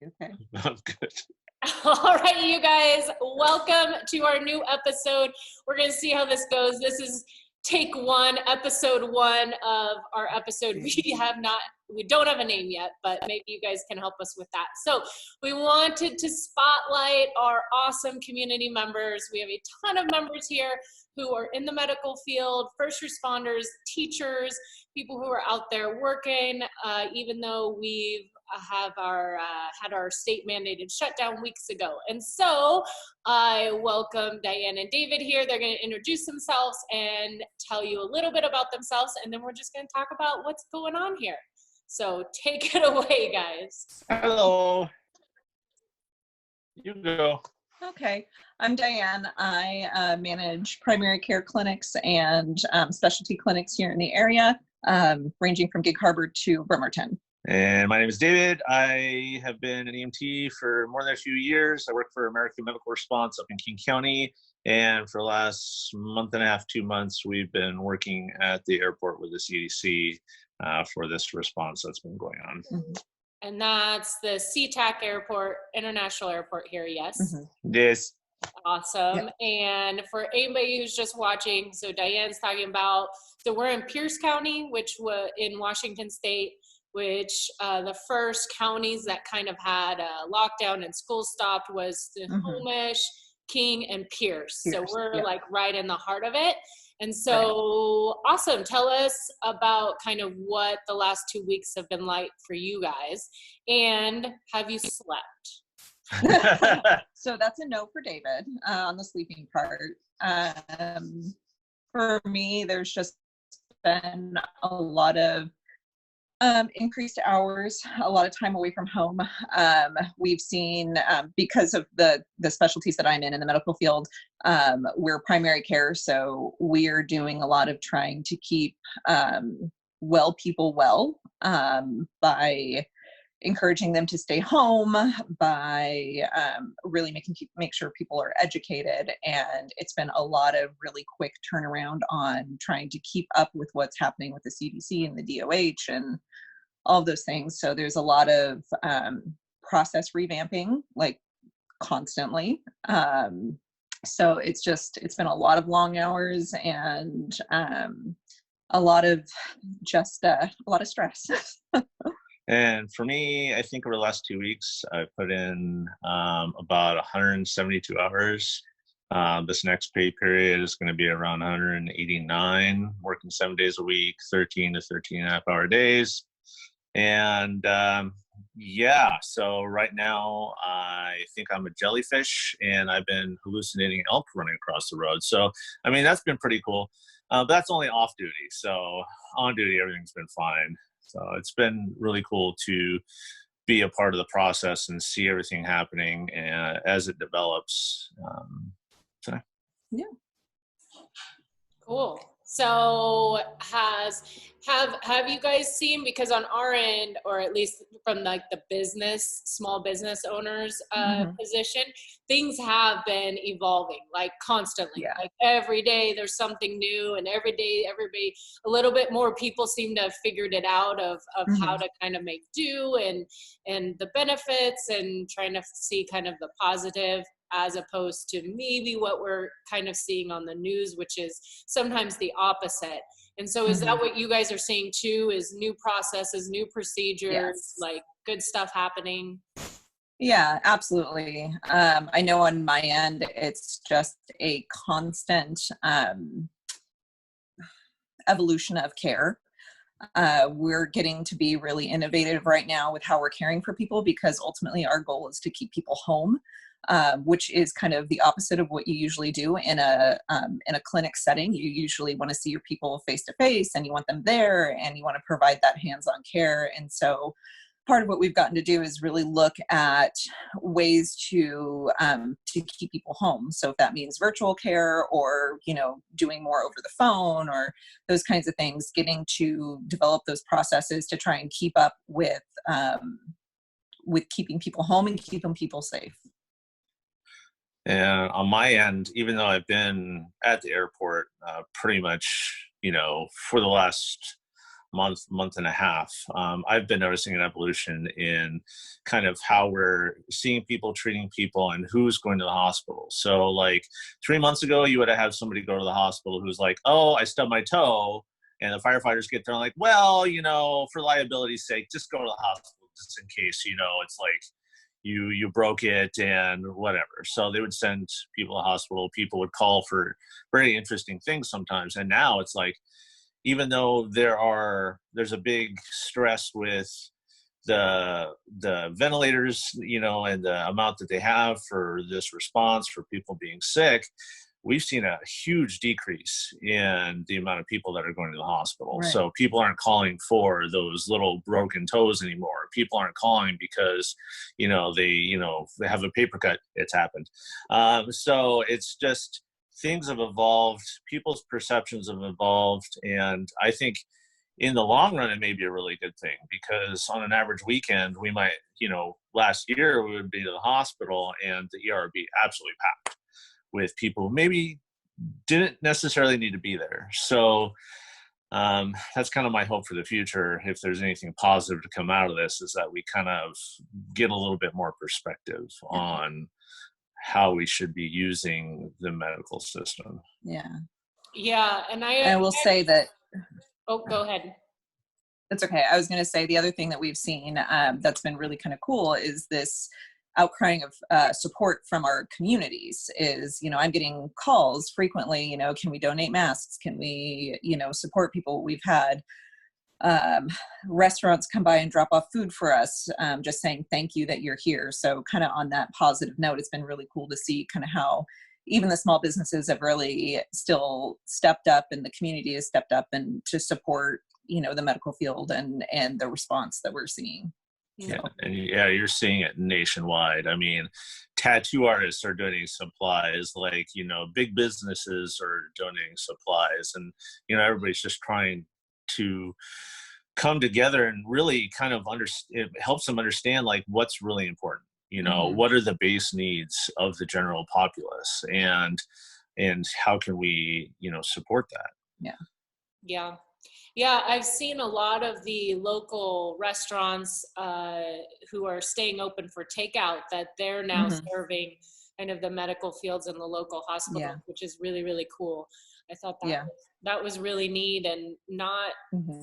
Okay. That's good. All right, you guys, welcome to our new episode. We're going to see how this goes. This is take one, episode one of our episode. We don't have a name yet, but maybe you guys can help us with that. So we wanted to spotlight our awesome community members. We have a ton of members here who are in the medical field, first responders, teachers, people who are out there working, even though we've had our state mandated shutdown weeks ago. And so I welcome Diane and David here. They're going to introduce themselves and tell you a little bit about themselves, and then we're just going to talk about what's going on here. So take it away, guys. Hello. You go. Okay. I'm Diane. I manage primary care clinics and specialty clinics here in the area, ranging from Gig Harbor to Bremerton. And my name is David. I have been an EMT for more than a few years. I work for American Medical Response up in King County. And for the last month and a half, 2 months, we've been working at the airport with the CDC for this response that's been going on. Mm-hmm. And that's the SeaTac Airport, International Airport here, yes? Mm-hmm. Yes. Awesome. Yep. And for anybody who's just watching, so Diane's talking about, so we're in Pierce County, which was in Washington State, which the first counties that kind of had a lockdown and school stopped was Snohomish, King, and Pierce. So we're like right in the heart of it. And so awesome. Tell us about kind of what the last 2 weeks have been like for you guys. And have you slept? So that's a no for David on the sleeping part. For me, there's just been a lot of increased hours, a lot of time away from home. We've seen, because of the specialties that I'm in the medical field, we're primary care, so we're doing a lot of trying to keep people well by encouraging them to stay home, by really make sure people are educated. And it's been a lot of really quick turnaround on trying to keep up with what's happening with the CDC and the DOH and all of those things. So there's a lot of process revamping, like constantly. So it's been a lot of long hours and a lot of stress. And for me, I think over the last 2 weeks, I put in about 172 hours. This next pay period is going to be around 189, working 7 days a week, 13 to 13 and a half hour days. And so right now I think I'm a jellyfish and I've been hallucinating elk running across the road. So, I mean, that's been pretty cool. But that's only off duty. So on duty, everything's been fine. So it's been really cool to be a part of the process and see everything happening as it develops. Yeah. Cool. So have you guys seen, because on our end, or at least from like the small business owners position, things have been evolving like constantly. Yeah. Like every day there's something new, and every day everybody, a little bit more people seem to have figured it out of how to kind of make do and the benefits, and trying to see kind of the positive, as opposed to maybe what we're kind of seeing on the news, which is sometimes the opposite. And so is that what you guys are seeing too, is new processes, new procedures, like good stuff happening? Yeah, absolutely. I know on my end, it's just a constant evolution of care. We're getting to be really innovative right now with how we're caring for people, because ultimately our goal is to keep people home. Which is kind of the opposite of what you usually do in a clinic setting. You usually want to see your people face to face, and you want them there, and you want to provide that hands-on care. And so part of what we've gotten to do is really look at ways to keep people home. So if that means virtual care, or doing more over the phone, or those kinds of things, getting to develop those processes to try and keep up with keeping people home and keeping people safe. And on my end, even though I've been at the airport pretty much, for the last month and a half, I've been noticing an evolution in kind of how we're seeing people, treating people, and who's going to the hospital. So like 3 months ago, you would have had somebody go to the hospital who's like, oh, I stubbed my toe. And the firefighters get there and like, well, you know, for liability's sake, just go to the hospital just in case, you know, it's like you broke it and whatever. So they would send people to the hospital. People would call for very interesting things sometimes. And now it's like, even though there's a big stress with the ventilators, you know, and the amount that they have for this response for people being sick, we've seen a huge decrease in the amount of people that are going to the hospital. Right. So people aren't calling for those little broken toes anymore. People aren't calling because, you know, they have a paper cut. It's happened. So it's just, things have evolved. People's perceptions have evolved. And I think in the long run, it may be a really good thing, because on an average weekend, we might, you know, last year we would be to the hospital and the ER would be absolutely packed with people who maybe didn't necessarily need to be there. So that's kind of my hope for the future. If there's anything positive to come out of this, is that we kind of get a little bit more perspective on how we should be using the medical system. Yeah. And I will say that. Oh, go ahead. That's okay. I was going to say the other thing that we've seen that's been really kind of cool is this outcrying of support from our communities. Is, you know, I'm getting calls frequently, you know, can we donate masks? Can we, you know, support people? We've had restaurants come by and drop off food for us, just saying thank you that you're here. So kind of on that positive note, it's been really cool to see kind of how even the small businesses have really still stepped up, and the community has stepped up and to support, you know, the medical field and the response that we're seeing. Yeah, and you're seeing it nationwide. I mean, tattoo artists are donating supplies, like, you know, big businesses are donating supplies, and, you know, everybody's just trying to come together and really kind of it helps them understand like what's really important. You know, what are the base needs of the general populace, and how can we, you know, support that? Yeah, I've seen a lot of the local restaurants who are staying open for takeout, that they're now serving kind of the medical fields in the local hospital, which is really, really cool. I thought that was really neat, and not,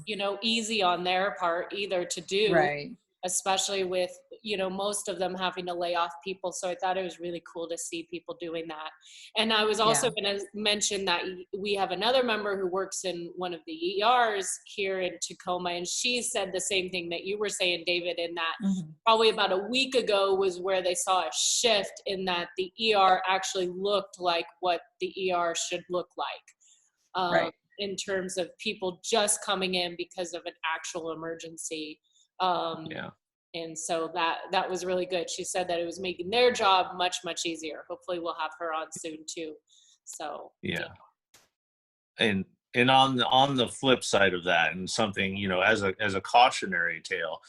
you know, easy on their part either to do. Right. Especially with, you know, most of them having to lay off people. So I thought it was really cool to see people doing that. And I was also going to mention that we have another member who works in one of the ERs here in Tacoma, and she said the same thing that you were saying, David, in that probably about a week ago was where they saw a shift in that the ER actually looked like what the ER should look like, in terms of people just coming in because of an actual emergency. And so that was really good. She said that it was making their job much, much easier. Hopefully we'll have her on soon too. So and on the flip side of that, and something, you know, as a cautionary tale,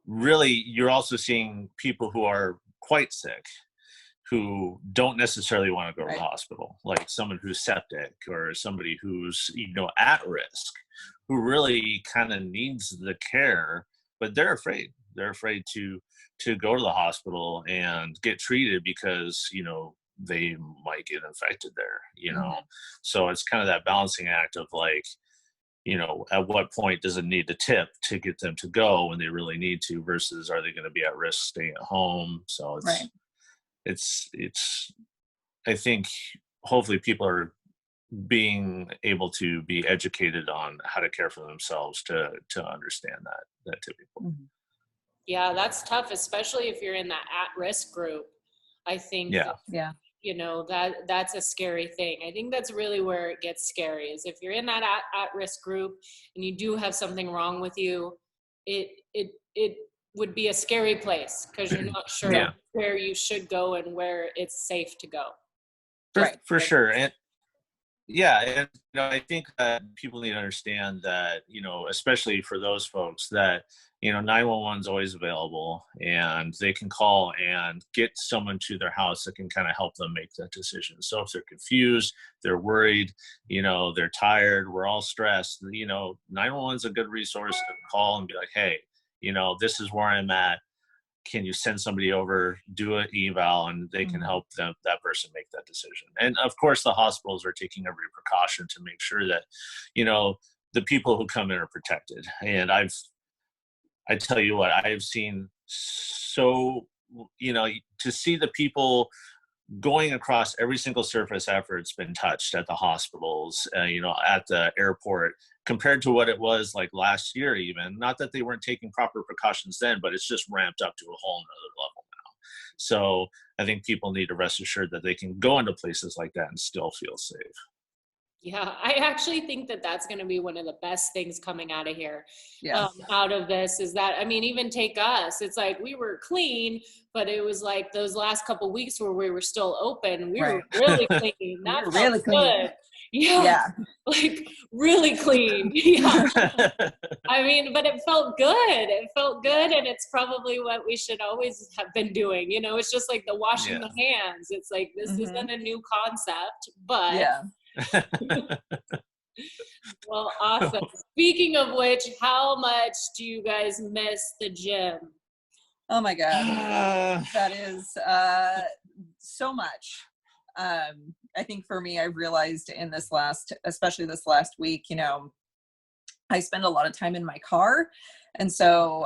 really, you're also seeing people who are quite sick who don't necessarily want to go to the hospital, like someone who's septic or somebody who's, you know, at risk, who really kind of needs the care, but they're afraid to go to the hospital and get treated because, you know, they might get infected there, you know. So it's kind of that balancing act of like, you know, at what point does it need to tip to get them to go when they really need to, versus are they going to be at risk staying at home? So it's I think hopefully people are being able to be educated on how to care for themselves to understand that typically. Yeah, that's tough, especially if you're in that at-risk group. I think you know, that's a scary thing. I think that's really where it gets scary, is if you're in that at-risk group and you do have something wrong with you, it would be a scary place, because you're not sure where you should go and where it's safe to go. For sure. And and, you know, I think that people need to understand that, you know, especially for those folks that, 911 is always available, and they can call and get someone to their house that can kind of help them make that decision. So if they're confused, they're worried, they're tired, we're all stressed, 911 is a good resource to call and be like, hey, this is where I'm at. Can you send somebody over, do an eval, and they can help that person make that decision. And of course, the hospitals are taking every precaution to make sure that, the people who come in are protected. And I tell you what, I have seen to see the people going across every single surface after it's been touched at the hospitals, at the airport, compared to what it was like last year even. Not that they weren't taking proper precautions then, but it's just ramped up to a whole nother level now. So I think people need to rest assured that they can go into places like that and still feel safe. Yeah, I actually think that that's going to be one of the best things coming out of here, out of this, is that, even take us, it's like we were clean, but it was like those last couple weeks where we were still open, we were really clean. That felt really good. Yeah. Like really clean. Yeah. But it felt good. It felt good. And it's probably what we should always have been doing. It's just like the washing the hands. It's like, this isn't a new concept, but well, awesome. Speaking of which, how much do you guys miss the gym? Oh my God. That is so much. I think for me, I've realized in especially this last week, I spend a lot of time in my car. And so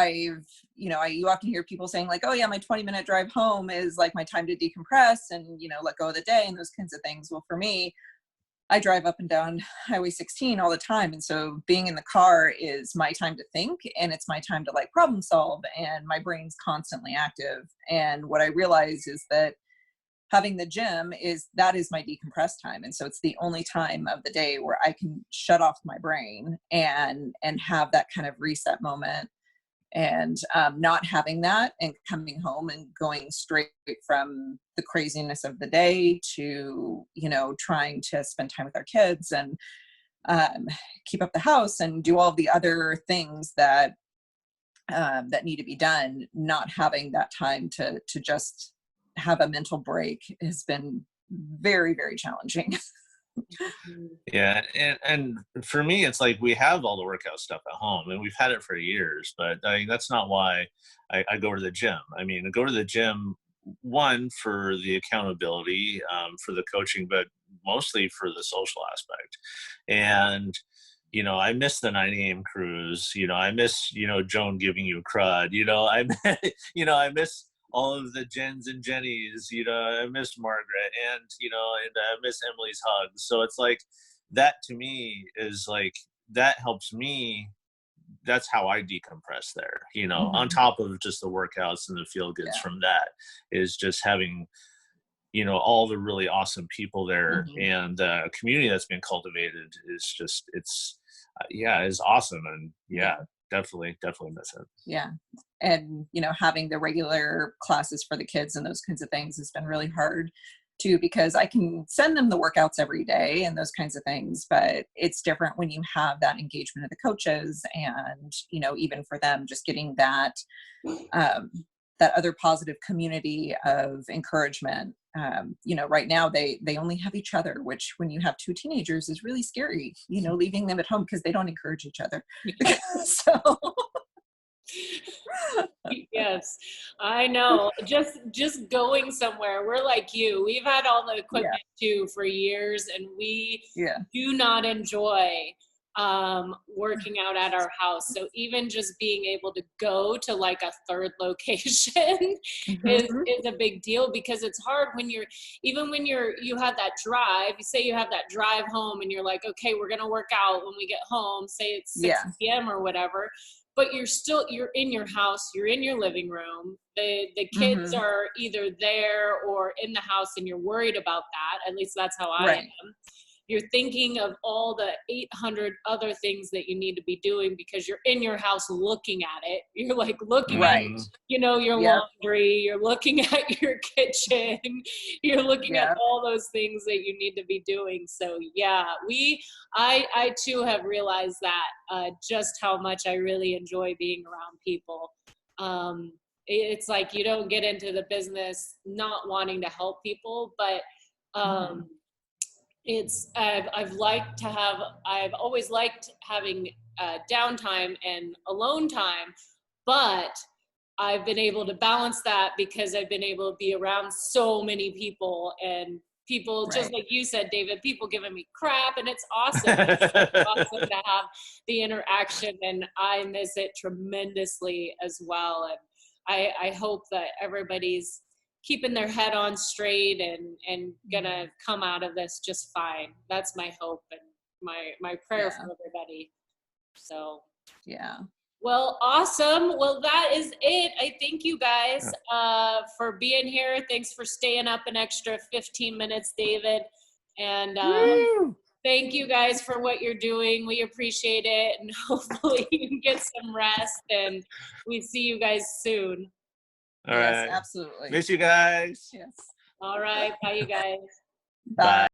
you often hear people saying like, oh yeah, my 20-minute drive home is like my time to decompress and, let go of the day and those kinds of things. Well, for me, I drive up and down Highway 16 all the time. And so being in the car is my time to think, and it's my time to like problem solve, and my brain's constantly active. And what I realize is that having the gym is my decompress time. And so it's the only time of the day where I can shut off my brain and have that kind of reset moment. And not having that and coming home and going straight from the craziness of the day to, trying to spend time with our kids and keep up the house and do all the other things that need to be done, not having that time to just have a mental break has been very, very challenging. Yeah. And for me, it's like we have all the workout stuff at home and we've had it for years, but that's not why I go to the gym. I go to the gym, one, for the accountability, for the coaching, but mostly for the social aspect. And, I miss the 9 a.m. cruise, I miss, Joan giving you crud, I miss all of the Jens and Jennies, I miss Margaret and I miss Emily's hugs. So it's like, that to me is like, that helps me. That's how I decompress there, on top of just the workouts and the feel goods from that, is just having, all the really awesome people there and the community that's been cultivated is just, it's awesome. And definitely miss it. Yeah. And, having the regular classes for the kids and those kinds of things has been really hard too, because I can send them the workouts every day and those kinds of things, but it's different when you have that engagement of the coaches and, even for them, just getting that other positive community of encouragement. Right now they only have each other, which when you have 2 teenagers is really scary, leaving them at home because they don't encourage each other. So yes, I know. Just going somewhere. We're like you. We've had all the equipment too for years, and we do not enjoy working out at our house. So even just being able to go to like a third location is a big deal, because it's hard when you have that drive. You say you have that drive home and you're like, okay, we're going to work out when we get home, say it's 6 p.m. or whatever, but you're in your house, you're in your living room. The kids are either there or in the house, and you're worried about that. At least that's how I am. you're thinking of all the 800 other things that you need to be doing because you're in your house looking at it. You're like looking at, you know, your laundry, you're looking at your kitchen, you're looking at all those things that you need to be doing. So yeah, I too have realized that just how much I really enjoy being around people. It's like you don't get into the business not wanting to help people, but I've always liked having downtime and alone time, but I've been able to balance that because I've been able to be around so many people, and people, just like you said, David, people giving me crap, and it's awesome. It's awesome to have the interaction, and I miss it tremendously as well. And I hope that everybody's keeping their head on straight and gonna come out of this just fine. That's my hope and my prayer for everybody. So yeah. Well, awesome. Well, that is it. I thank you guys for being here. Thanks for staying up an extra 15 minutes, David. And thank you guys for what you're doing. We appreciate it. And hopefully you can get some rest, and we see you guys soon. All right. Yes, absolutely. Miss you guys. Yes. All right. Bye, you guys. Bye.